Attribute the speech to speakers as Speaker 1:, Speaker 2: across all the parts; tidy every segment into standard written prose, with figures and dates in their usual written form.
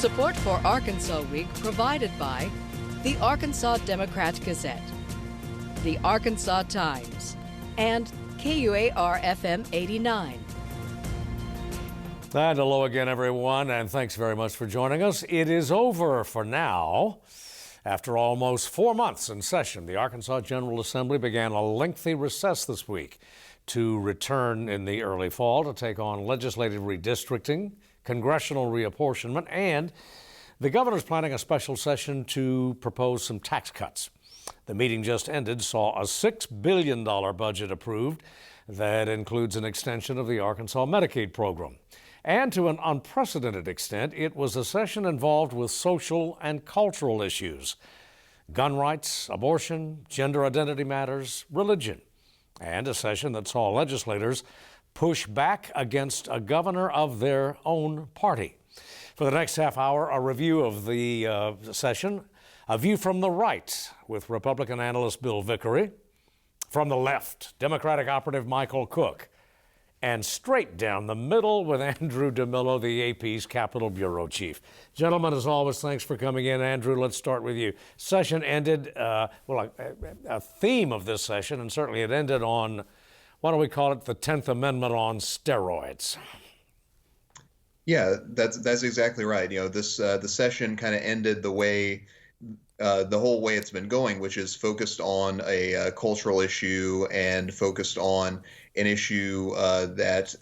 Speaker 1: Support for Arkansas Week provided by the Arkansas Democrat-Gazette, the Arkansas Times, and KUAR-FM 89.
Speaker 2: And hello again, everyone, and thanks very much for joining us. It is over for now. After almost 4 months in session, the Arkansas General Assembly began a lengthy recess this week to return in the early fall to take on legislative redistricting, congressional reapportionment, and the governor's planning a special session to propose some tax cuts. The meeting just ended saw a $6 billion budget approved that includes an extension of the Arkansas Medicaid program. And to an unprecedented extent, it was a session involved with social and cultural issues, gun rights, abortion, gender identity matters, religion, and a session that saw legislators push back against a governor of their own party. For the next half hour, a review of the session, a view from the right with Republican analyst Bill Vickery, from the left, Democratic operative Michael Cook, and straight down the middle with Andrew DeMillo, the AP's Capitol Bureau Chief. Gentlemen, as always, thanks for coming in. Andrew, let's start with you. Session ended, a theme of this session, and certainly it ended on, why don't we call it, the 10th Amendment on steroids.
Speaker 3: Yeah, that's exactly right. You know, this the session kind of ended the way the whole way it's been going, which is focused on a cultural issue and focused on an issue that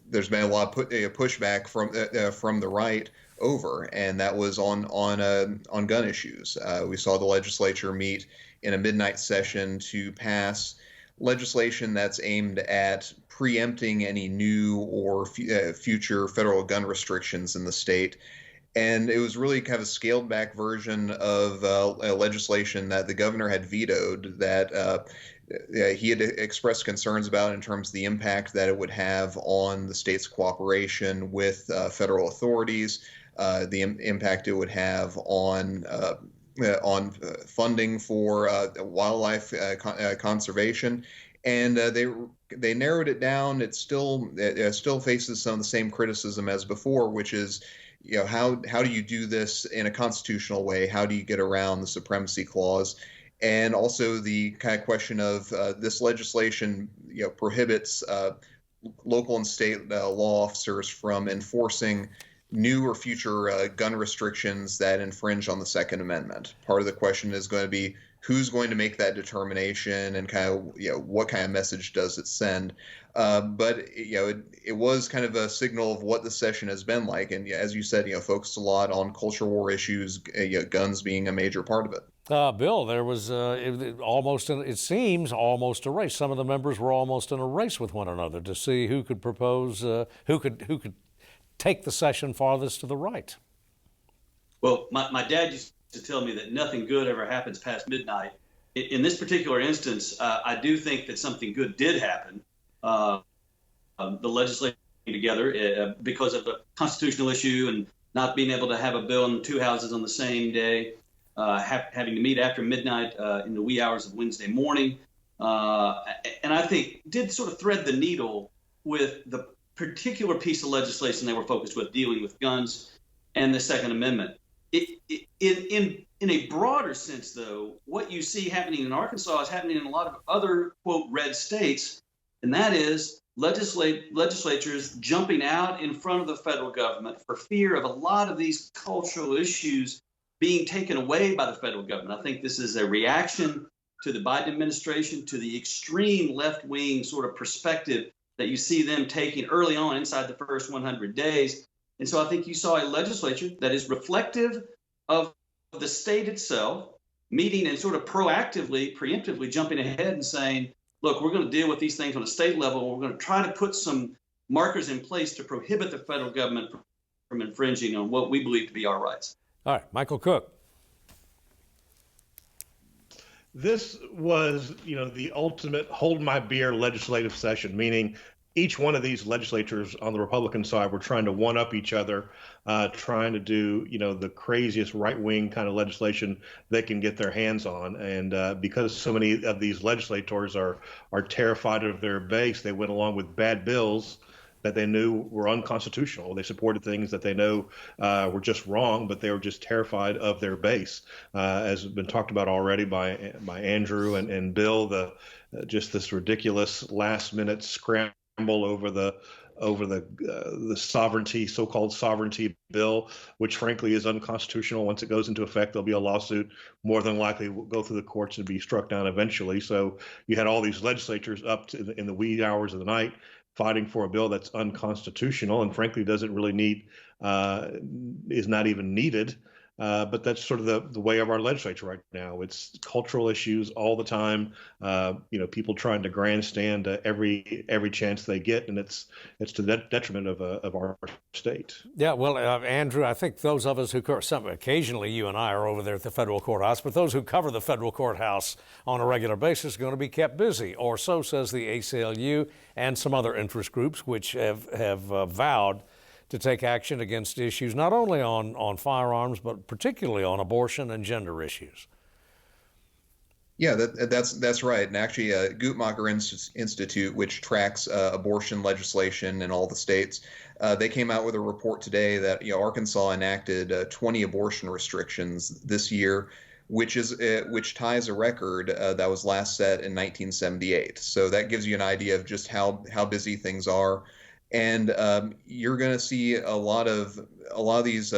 Speaker 3: there's been a lot of pushback from the right over, and that was on gun issues. We saw the legislature meet in a midnight session to pass legislation that's aimed at preempting any new or future federal gun restrictions in the state. And it was really kind of a scaled back version of legislation that the governor had vetoed that he had expressed concerns about in terms of the impact that it would have on the state's cooperation with federal authorities, the impact it would have on funding for wildlife conservation. And they narrowed it down. It still faces some of the same criticism as before, which is, you know, how do you do this in a constitutional way? How do you get around the supremacy clause? And also the kind of question of this legislation, you know, prohibits local and state law officers from enforcing new or future gun restrictions that infringe on the Second Amendment. Part of the question is going to be who's going to make that determination and kind of, you know, what kind of message does it send? But, you know, it was kind of a signal of what the session has been like. And as you said, you know, focused a lot on culture war issues, you know, guns being a major part of it.
Speaker 2: Bill, there was it seems almost a race. Some of the members were almost in a race with one another to see who could propose, who could take the session farthest to the right.
Speaker 4: Well, my dad used to tell me that nothing good ever happens past midnight. In this particular instance, I do think that something good did happen. The legislature came together because of the constitutional issue and not being able to have a bill in two houses on the same day, having to meet after midnight in the wee hours of Wednesday morning. And I think did sort of thread the needle with the particular piece of legislation they were focused with, dealing with guns and the Second Amendment. In a broader sense, though, what you see happening in Arkansas is happening in a lot of other, quote, red states, and that is legislatures jumping out in front of the federal government for fear of a lot of these cultural issues being taken away by the federal government. I think this is a reaction to the Biden administration, to the extreme left-wing sort of perspective that you see them taking early on inside the first 100 days. And so I think you saw a legislature that is reflective of the state itself, meeting and sort of preemptively jumping ahead and saying, look, we're going to deal with these things on a state level. We're going to try to put some markers in place to prohibit the federal government from infringing on what we believe to be our rights.
Speaker 2: All right, Michael Cook.
Speaker 5: This was, you know, the ultimate hold my beer legislative session, meaning each one of these legislatures on the Republican side were trying to one-up each other, trying to do, you know, the craziest right-wing kind of legislation they can get their hands on. And because so many of these legislators are terrified of their base, they went along with bad bills that they knew were unconstitutional. They supported things that they know were just wrong, but they were just terrified of their base. As has been talked about already by Andrew and Bill, just this ridiculous last-minute scramble over the sovereignty, so-called sovereignty bill, which frankly is unconstitutional. Once it goes into effect, there'll be a lawsuit, more than likely will go through the courts and be struck down eventually. So you had all these legislatures up in the wee hours of the night fighting for a bill that's unconstitutional and frankly doesn't really need, is not even needed. But that's sort of the way of our legislature right now. It's cultural issues all the time. People trying to grandstand every chance they get, and it's to the detriment of our state.
Speaker 2: Yeah, well, Andrew, I think those of us who occasionally you and I are over there at the federal courthouse, but those who cover the federal courthouse on a regular basis are going to be kept busy, or so says the ACLU and some other interest groups, which have vowed to take action against issues not only on firearms, but particularly on abortion and gender issues.
Speaker 3: Yeah, that's right. And actually, Guttmacher Institute, which tracks abortion legislation in all the states, they came out with a report today that Arkansas enacted 20 abortion restrictions this year, which ties a record that was last set in 1978. So that gives you an idea of just how busy things are. And you're going to see a lot of these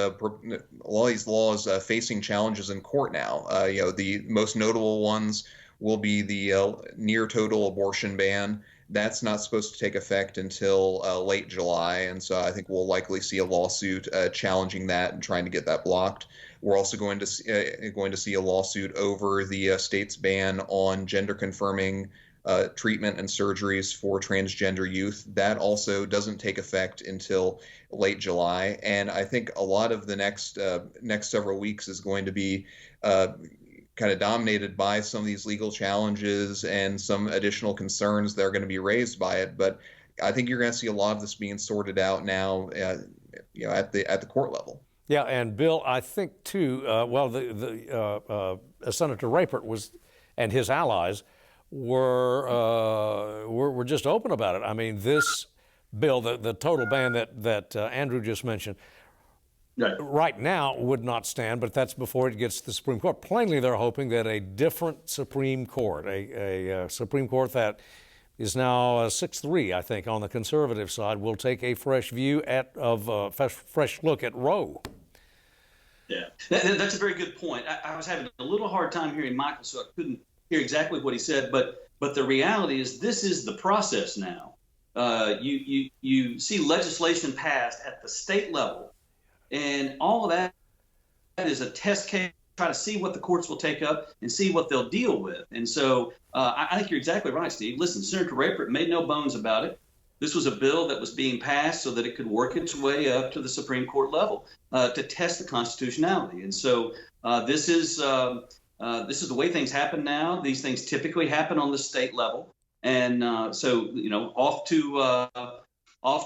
Speaker 3: laws facing challenges in court now. The most notable ones will be the near total abortion ban. That's not supposed to take effect until late July, and so I think we'll likely see a lawsuit challenging that and trying to get that blocked. We're also going to see a lawsuit over the state's ban on gender confirming treatment and surgeries for transgender youth. That also doesn't take effect until late July. And I think a lot of the next several weeks is going to be kind of dominated by some of these legal challenges and some additional concerns that are going to be raised by it. But I think you're going to see a lot of this being sorted out now, at the court level.
Speaker 2: Yeah, and Bill, I think too. Senator Rapert and his allies were just open about it. I mean, this bill, the total ban that Andrew just mentioned, right now would not stand, but that's before it gets to the Supreme Court. Plainly, they're hoping that a different Supreme Court, a Supreme Court that is now 6-3, I think, on the conservative side, will take a fresh view fresh look at Roe.
Speaker 4: Yeah, that's a very good point. I was having a little hard time hearing Michael, so I couldn't hear exactly what he said, but the reality is this is the process now. You see legislation passed at the state level, and all of that is a test case, try to see what the courts will take up and see what they'll deal with. And so I think you're exactly right, Steve. Listen, Senator Rapert made no bones about it. This was a bill that was being passed so that it could work its way up to the Supreme Court level to test the constitutionality. And so this is the way things happen now. These things typically happen on the state level, and so off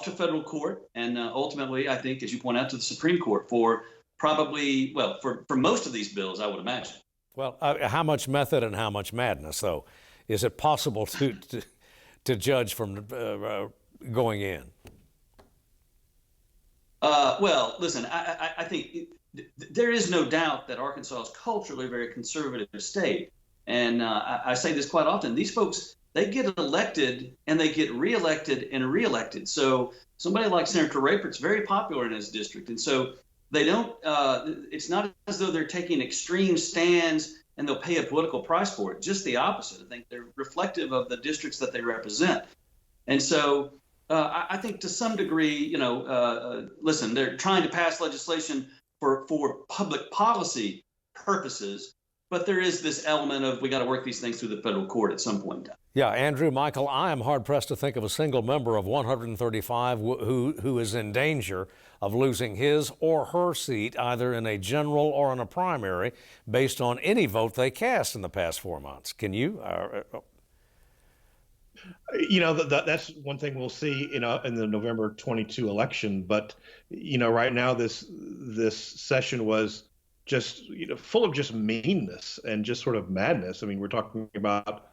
Speaker 4: to federal court, and ultimately, I think, as you point out, to the Supreme Court for probably for most of these bills, I would imagine.
Speaker 2: Well, how much method and how much madness, though? Is it possible to judge from going in?
Speaker 4: Well, listen, I think there is no doubt that Arkansas is culturally a very conservative state. And I say this quite often. These folks, they get elected and they get reelected and reelected. So somebody like Senator Rapert's very popular in his district. And so they don't, it's not as though they're taking extreme stands and they'll pay a political price for it. Just the opposite. I think they're reflective of the districts that they represent. And so I think to some degree, listen, they're trying to pass legislation for public policy purposes, but there is this element of we got to work these things through the federal court at some point in time.
Speaker 2: Yeah, Andrew, Michael, I am hard-pressed to think of a single member of 135 who is in danger of losing his or her seat either in a general or in a primary based on any vote they cast in the past 4 months. Can you?
Speaker 5: That's one thing we'll see in the November 22 election. But right now this session was just full of just meanness and just sort of madness. I mean, we're talking about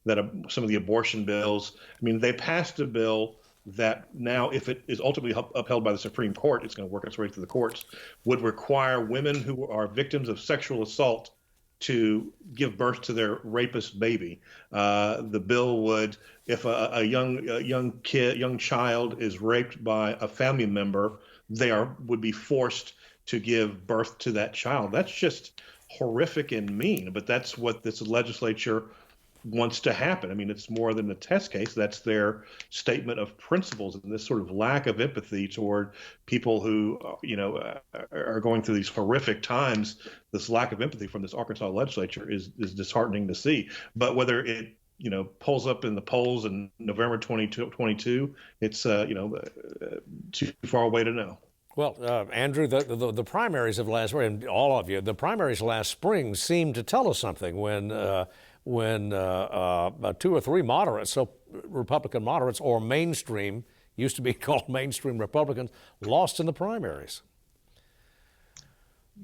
Speaker 5: that some of the abortion bills. I mean, they passed a bill that now, if it is ultimately upheld by the Supreme Court, it's going to work its way through the courts, would require women who are victims of sexual assault to give birth to their rapist baby. The bill would, if a young child is raped by a family member, would be forced to give birth to that child. That's just horrific and mean, but that's what this legislature wants to happen. I mean, it's more than a test case. That's their statement of principles, and this sort of lack of empathy toward people who, are going through these horrific times. This lack of empathy from this Arkansas legislature is disheartening to see. But whether it, pulls up in the polls in November 2022, it's, too far away to know.
Speaker 2: Well, Andrew, the primaries of last spring, and all of you, the primaries last spring seemed to tell us something when 2 or 3 moderates, so Republican moderates or mainstream, used to be called mainstream Republicans, lost in the primaries.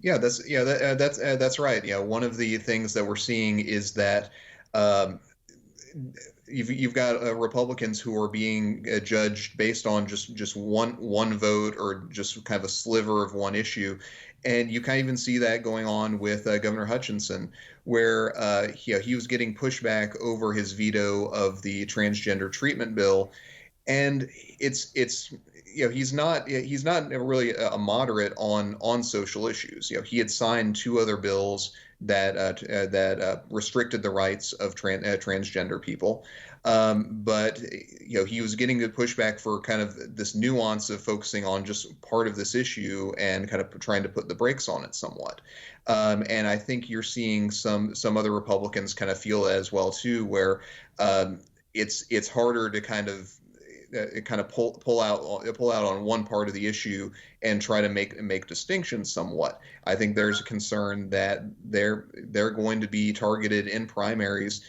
Speaker 3: Yeah, that's right. One of the things that we're seeing is that you've got Republicans who are being judged based on just one vote or just kind of a sliver of one issue. And you can even see that going on with Governor Hutchinson, where he was getting pushback over his veto of the transgender treatment bill, and it's he's not really a moderate on social issues. He had signed 2 other bills that restricted the rights of transgender people. But he was getting good pushback for kind of this nuance of focusing on just part of this issue and kind of trying to put the brakes on it somewhat. And I think you're seeing some other Republicans kind of feel that as well too, where it's harder to kind of pull out on one part of the issue and try to make distinctions somewhat. I think there's a concern that they're going to be targeted in primaries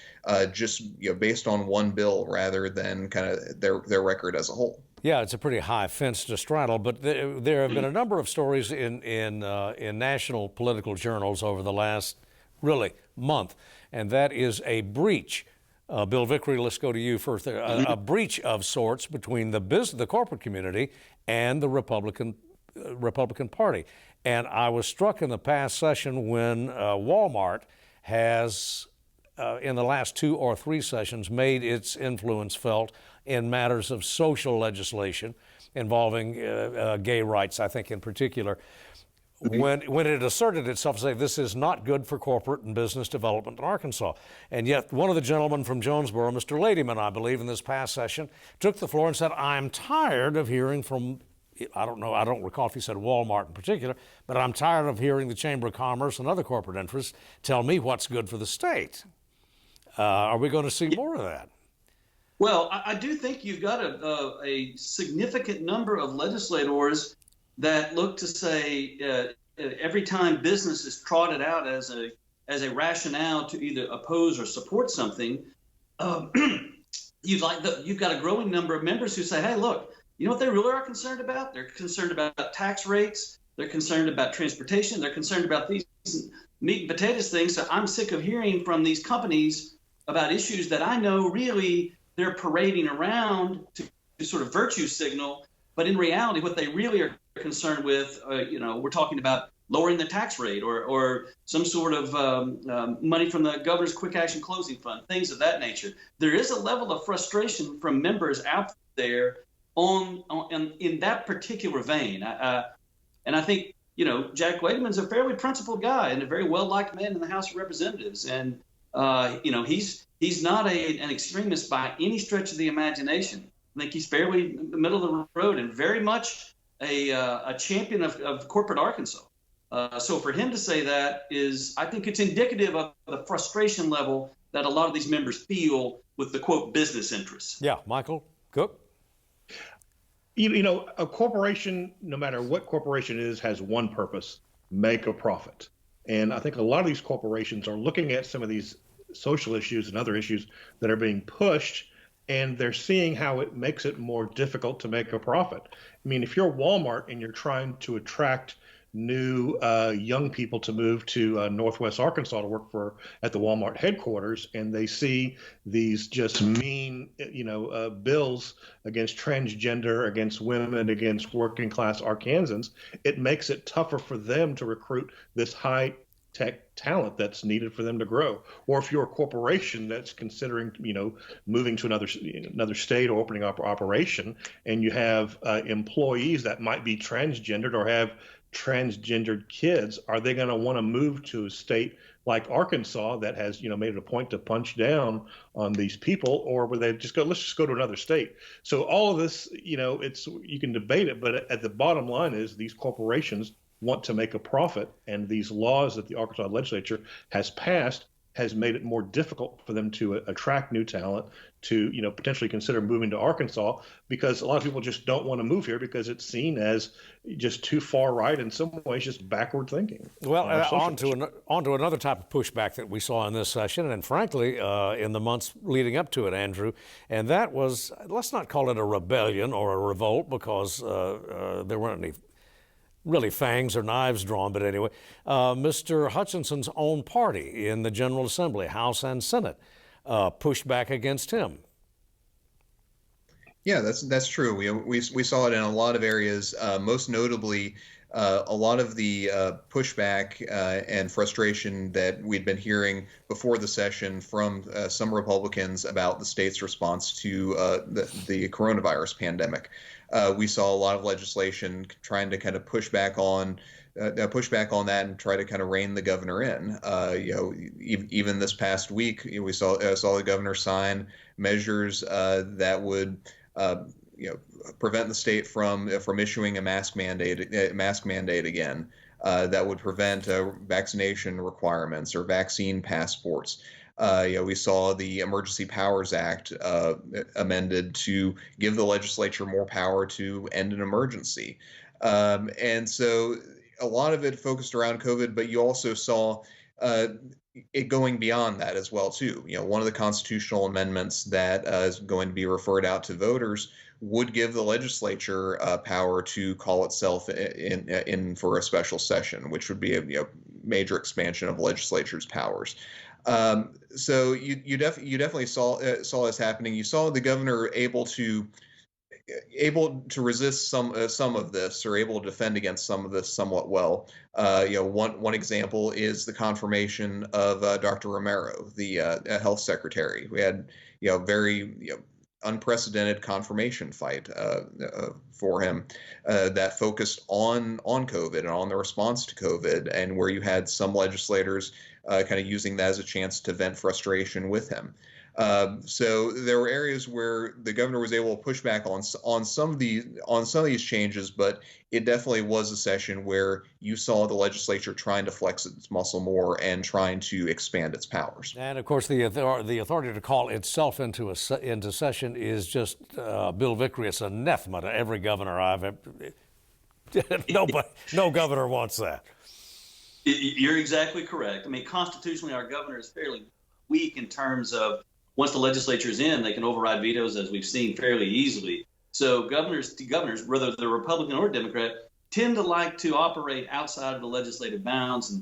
Speaker 3: just based on one bill rather than kind of their record as a whole.
Speaker 2: Yeah, it's a pretty high fence to straddle, but there have been a number of stories in national political journals over the last really month, and that is a breach. Bill Vickery, let's go to you first. A breach of sorts between the corporate community and the Republican Party. And I was struck in the past session when Walmart has, in the last 2 or 3 sessions, made its influence felt in matters of social legislation involving gay rights, I think in particular. When it asserted itself, saying this is not good for corporate and business development in Arkansas. And yet one of the gentlemen from Jonesboro, Mr. Ladyman, I believe, in this past session, took the floor and said, I'm tired of hearing from, I don't recall if he said Walmart in particular, but I'm tired of hearing the Chamber of Commerce and other corporate interests tell me what's good for the state. Are we going to see more of that?
Speaker 4: Well, I do think you've got a significant number of legislators that look to say every time business is trotted out as a rationale to either oppose or support something, you've got a growing number of members who say, hey, look, you know what they really are concerned about? They're concerned about tax rates. They're concerned about transportation. They're concerned about these meat and potatoes things. So I'm sick of hearing from these companies about issues that I know really they're parading around to sort of virtue signal. But in reality, what they really are concerned with, we're talking about lowering the tax rate or some sort of money from the governor's quick action closing fund, things of that nature. There is a level of frustration from members out there in that particular vein. And I think, Jack Wademan's a fairly principled guy and a very well-liked man in the House of Representatives. And, he's not an extremist by any stretch of the imagination. I think he's fairly middle of the road and very much a champion of corporate Arkansas. So for him to say that I think it's indicative of the frustration level that a lot of these members feel with the, quote, business interests.
Speaker 2: Yeah, Michael Cook?
Speaker 5: A corporation, no matter what corporation it is, has one purpose: make a profit. And I think a lot of these corporations are looking at some of these social issues and other issues that are being pushed, and they're seeing how it makes it more difficult to make a profit. I mean, if you're Walmart and you're trying to attract new young people to move to Northwest Arkansas to work at the Walmart headquarters, and they see these just mean, bills against transgender, against women, against working class Arkansans. It makes it tougher for them to recruit this high tech talent that's needed for them to grow. Or if you're a corporation that's considering, moving to another state or opening up an operation, and you have employees that might be transgendered or have transgendered kids, are they going to want to move to a state like Arkansas that has, made it a point to punch down on these people, or would they just go, let's just go to another state? So all of this, you can debate it, but at the bottom line is these corporations want to make a profit, and these laws that the Arkansas legislature has passed has made it more difficult for them to attract new talent, to potentially consider moving to Arkansas, because a lot of people just don't want to move here because it's seen as just too far right, in some ways just backward thinking.
Speaker 2: Well, on to another type of pushback that we saw in this session, and frankly in the months leading up to it, Andrew, and that was, let's not call it a rebellion or a revolt, because there weren't any really fangs or knives drawn, but anyway, Mr. Hutchinson's own party in the General Assembly, House and Senate, pushed back against him.
Speaker 3: Yeah, that's true. We saw it in a lot of areas, most notably a lot of the pushback and frustration that we'd been hearing before the session from some Republicans about the state's response to the coronavirus pandemic. We saw a lot of legislation trying to kind of push back on that and try to kind of rein the governor in. Even this past week, we saw the governor sign measures that would prevent the state from issuing a mask mandate again. That would prevent vaccination requirements or vaccine passports. We saw the Emergency Powers Act amended to give the legislature more power to end an emergency. And so a lot of it focused around COVID, but you also saw it going beyond that as well, too. One of the constitutional amendments that is going to be referred out to voters would give the legislature power to call itself in for a special session, which would be a major expansion of the legislature's powers. So you definitely saw this happening. You saw the governor able to resist some of this, or able to defend against some of this somewhat well. One example is the confirmation of Dr. Romero, the health secretary. We had very unprecedented confirmation fight for him that focused on COVID and on the response to COVID, and where you had some legislators kind of using that as a chance to vent frustration with him. So there were areas where the governor was able to push back on some of these changes, but it definitely was a session where you saw the legislature trying to flex its muscle more and trying to expand its powers.
Speaker 2: And of course, the authority to call itself into session is just Bill Vickery. It's anathema to every governor I've ever. No governor wants that.
Speaker 4: You're exactly correct. I mean, constitutionally, our governor is fairly weak in terms of, once the legislature's in, they can override vetoes, as we've seen, fairly easily. So governors, whether they're Republican or Democrat, tend to like to operate outside of the legislative bounds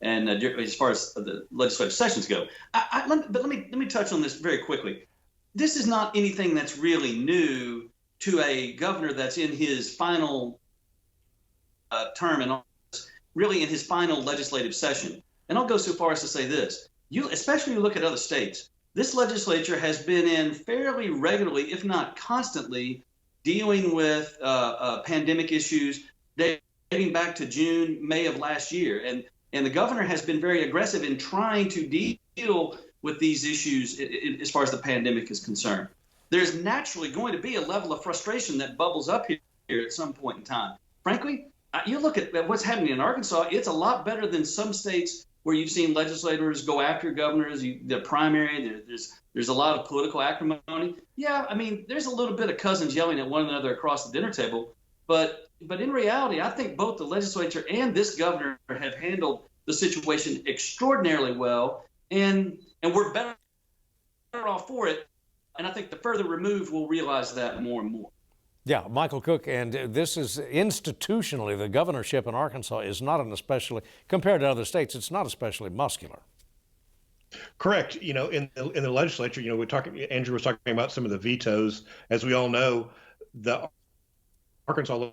Speaker 4: and as far as the legislative sessions go. But let me touch on this very quickly. This is not anything that's really new to a governor that's in his final term and really in his final legislative session. And I'll go so far as to say this. Especially when you look at other states, this legislature has been in fairly regularly, if not constantly, dealing with pandemic issues dating back to June, May of last year. And the governor has been very aggressive in trying to deal with these issues as far as the pandemic is concerned. There's naturally going to be a level of frustration that bubbles up here at some point in time. Frankly, you look at what's happening in Arkansas, it's a lot better than some states where you've seen legislators go after governors, the primary, there's a lot of political acrimony. Yeah, I mean, there's a little bit of cousins yelling at one another across the dinner table, but in reality, I think both the legislature and this governor have handled the situation extraordinarily well, and we're better off for it. And I think the further removed, we'll realize that more and more.
Speaker 2: Yeah, Michael Cook, and this is institutionally, the governorship in Arkansas is not an especially, compared to other states, it's not especially muscular.
Speaker 5: Correct. In the legislature, Andrew was talking about some of the vetoes. As we all know, the Arkansas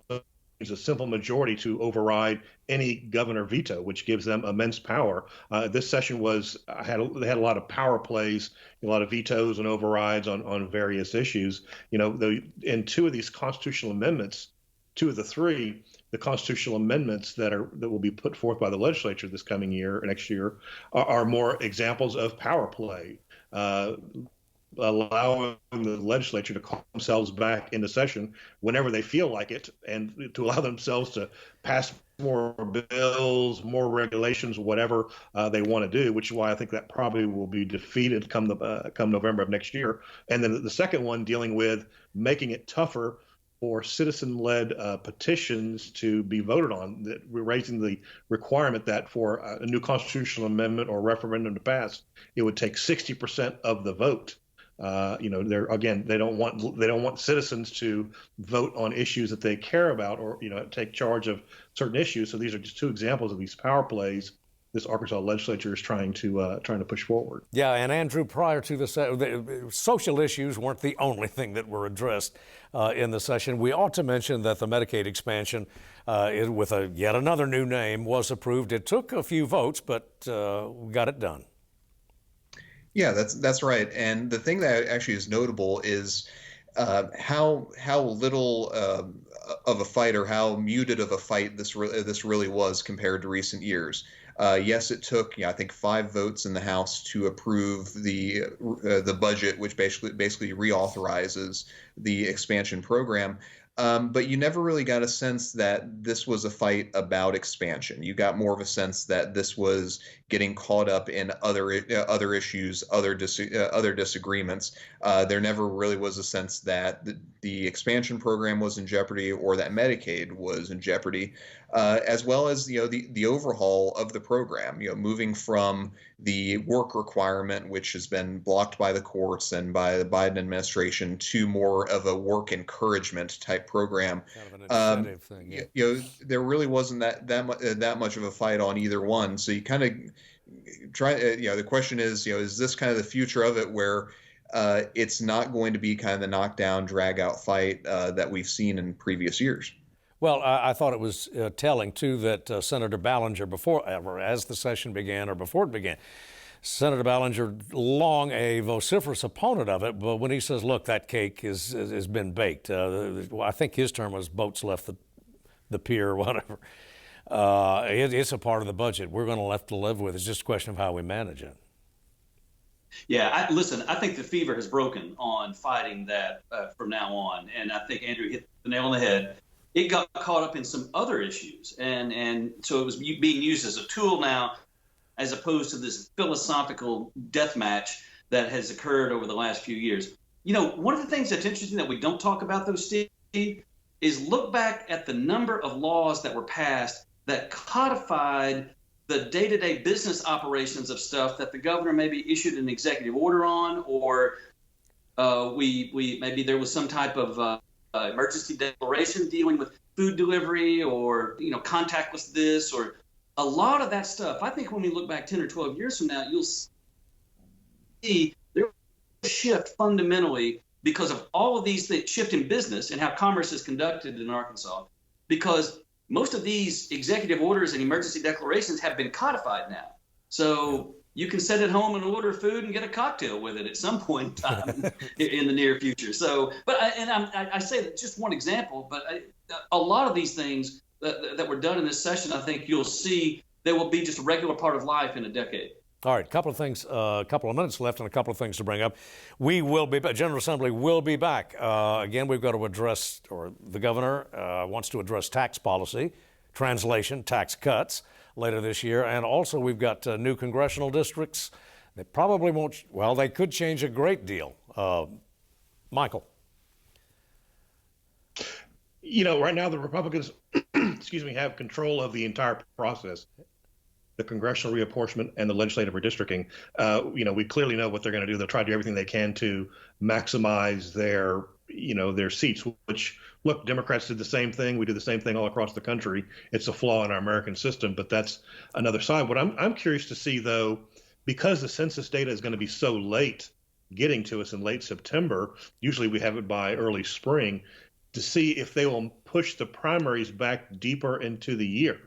Speaker 5: is a simple majority to override any governor veto, which gives them immense power. This session they had a lot of power plays, a lot of vetoes and overrides on various issues. In two of these constitutional amendments, two of the three, the constitutional amendments that will be put forth by the legislature this coming year or next year are more examples of power play. Allowing the legislature to call themselves back into session whenever they feel like it, and to allow themselves to pass more bills, more regulations, whatever they want to do, which is why I think that probably will be defeated come November of next year. And then the second one dealing with making it tougher for citizen-led petitions to be voted on, that we're raising the requirement that for a new constitutional amendment or referendum to pass, it would take 60% of the vote. They don't want citizens to vote on issues that they care about or take charge of certain issues. So these are just two examples of these power plays this Arkansas legislature is trying to push forward.
Speaker 2: Yeah, and Andrew, prior to the social issues weren't the only thing that were addressed in the session. We ought to mention that the Medicaid expansion, with yet another new name, was approved. It took a few votes, but we got it done.
Speaker 3: Yeah, that's right. And the thing that actually is notable is how little of a fight, or how muted of a fight this really was compared to recent years. Yes, it took, I think, 5 votes in the House to approve the budget, which basically reauthorizes the expansion program. But you never really got a sense that this was a fight about expansion. You got more of a sense that this was getting caught up in other issues, other disagreements. There never really was a sense that the expansion program was in jeopardy, or that Medicaid was in jeopardy, as well as the overhaul of the program. Moving from the work requirement, which has been blocked by the courts and by the Biden administration, to more of a work encouragement type program.
Speaker 2: Kind of an incentive thing. Yeah.
Speaker 3: There really wasn't that much of a fight on either one. So you kind of try. The question is this kind of the future of it, where it's not going to be kind of the knockdown, drag out fight that we've seen in previous years.
Speaker 2: Well, I thought it was telling, too, that Senator Ballinger, as the session began or before it began, Senator Ballinger, long a vociferous opponent of it, but when he says, look, that cake has been baked, I think his term was boats left the pier or whatever. It's a part of the budget we're going to have to live with. It's just a question of how we manage it.
Speaker 4: Yeah, I think the fever has broken on fighting that from now on, and I think Andrew hit the nail on the head. It got caught up in some other issues, and so it was being used as a tool now, as opposed to this philosophical death match that has occurred over the last few years. One of the things that's interesting that we don't talk about, though, Steve, is look back at the number of laws that were passed that codified the day-to-day business operations of stuff that the governor maybe issued an executive order on, or maybe there was some type of emergency declaration dealing with food delivery, or contactless this, or a lot of that stuff. I think when we look back 10 or 12 years from now, you'll see there will be a shift fundamentally because of all of these things, shift in business and how commerce is conducted in Arkansas, because most of these executive orders and emergency declarations have been codified now. So you can sit at home and order food and get a cocktail with it at some point in time in the near future. So, I say that just one example, but a lot of these things that were done in this session, I think you'll see they will be just a regular part of life in a decade.
Speaker 2: All right, a couple of minutes left, and a couple of things to bring up. We will be back. General Assembly will be back. Again, we've got to address, or the governor wants to address tax policy, translation, tax cuts later this year. And also we've got new congressional districts. They probably won't, they could change a great deal. Michael.
Speaker 5: Right now the Republicans, have control of the entire process, the congressional reapportionment and the legislative redistricting. We clearly know what they're going to do. They'll try to do everything they can to maximize their their seats, which, look, Democrats did the same thing. We do the same thing all across the country. It's a flaw in our American system, but that's another side. What I'm curious to see, though, because the census data is going to be so late getting to us in late September, usually we have it by early spring, to see if they will push the primaries back deeper into the year.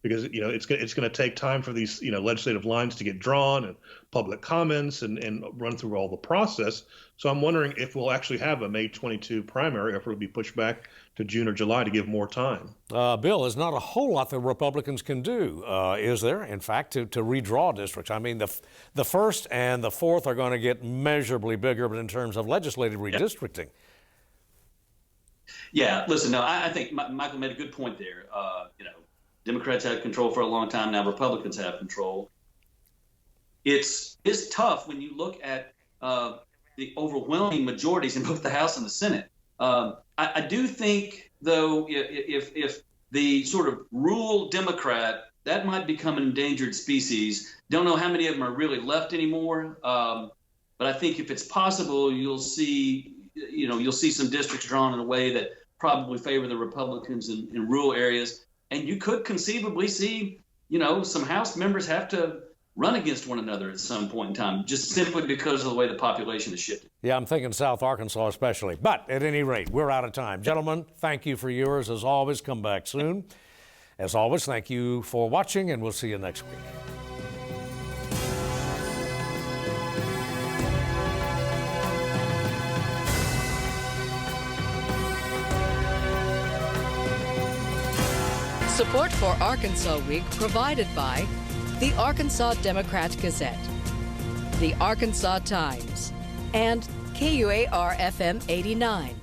Speaker 5: Because it's going to take time for these legislative lines to get drawn and public comments and run through all the process. So I'm wondering if we'll actually have a May 22 primary, or if it'll be pushed back to June or July to give more time.
Speaker 2: Bill, there's not a whole lot that Republicans can do, is there? In fact, to redraw districts. I mean, the first and the fourth are going to get measurably bigger, but in terms of legislative redistricting.
Speaker 4: Yeah, listen, no, I think Michael made a good point there. Democrats had control for a long time. Now Republicans have control. It's tough when you look at the overwhelming majorities in both the House and the Senate. I do think, though, if the sort of rural Democrat, that might become an endangered species. Don't know how many of them are really left anymore. But I think if it's possible, you'll see some districts drawn in a way that probably favor the Republicans in rural areas. And you could conceivably see, some House members have to run against one another at some point in time, just simply because of the way the population has shifted.
Speaker 2: Yeah, I'm thinking South Arkansas especially. But at any rate, we're out of time. Gentlemen, thank you for yours. As always, come back soon. As always, thank you for watching, and we'll see you next week.
Speaker 1: Support for Arkansas Week provided by the Arkansas Democrat-Gazette, the Arkansas Times, and KUAR-FM 89.